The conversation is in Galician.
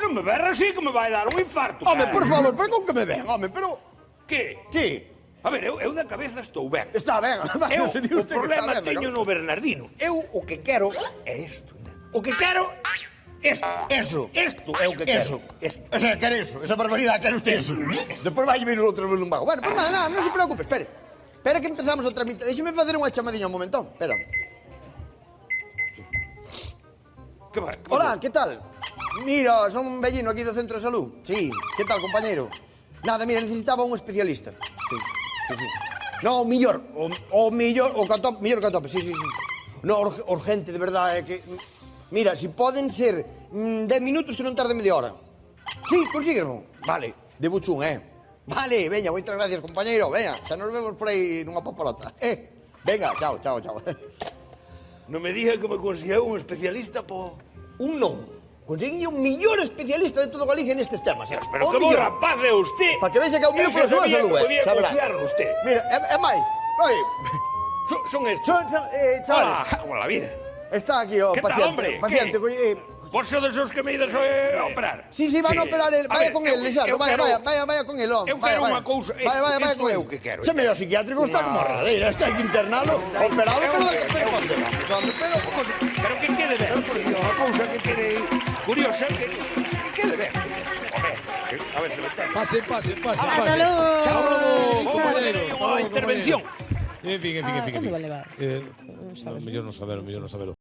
Non me berra así que me vai dar un infarto. Home, cara. por favor, pero con que me ven, home, pero... Que? Que? A ver, eu da cabeza estou ben. Está ben, Eu, se di o usted que problema está ben, teño no Bernardino. Eu o que quero é isto. O que quero... Isto. Eso. Isto é o que Eso. quero. Isto. O sea, quere eso, esa barbaridade, quere usted eso. Despois vai vir outro vez un vago. Bueno, pues nada, non se preocupe, espere. Espera que empezamos o trámite. Déxeme facer unha chamadinha un momentón. Espera. Que va? Hola, ¿qué tal? Mira, son un vellino aquí do Centro de Salud. Sí, ¿qué tal, compañero? Nada, mira, necesitaba un especialista. Sí, sí, sí. No, o millor, o millor, o catop, millor catop, sí, sí, sí. No, urgente, de verdad, que... Mira, si poden ser 10 minutos que non tarde media hora. Sí, consíguelo. Vale, de buchún, Vale, veña, moitas gracias, compañeiro. Veña, xa nos vemos por aí nunha papalota. Venga, chao, chao, chao. Non me diga que me conseguiu un especialista po... Un non. Conseguinlle un millor especialista de todo Galicia nestes temas. Pero que bo rapaz é usted. Para que vexa que é o mío pola súa salud, podía saberá. confiar en usted. Mira, é máis. Oi, Son estos. chavales, Hola, la vida. está aquí o ¿Qué tal, paciente. hombre? Paciente, ¿Qué? Vos sodes os que me ides a operar? Sí, sí, van a operar el... A Vaya ver, con el, Lizardo, vaya con el, Eu quero unha cousa. Vaya Isto con é el. o que quero. Chame ao psiquiátrico, está como a radeira, está aquí internalo, operado, Pero que quede ben, por Dios, unha cousa que quede curiosa, que quede ben. A ver se me ten. Pase. Ata logo. Chao, compañero. Unha intervención. En fin. ¿Dónde va a levar? Mellor non sabelo.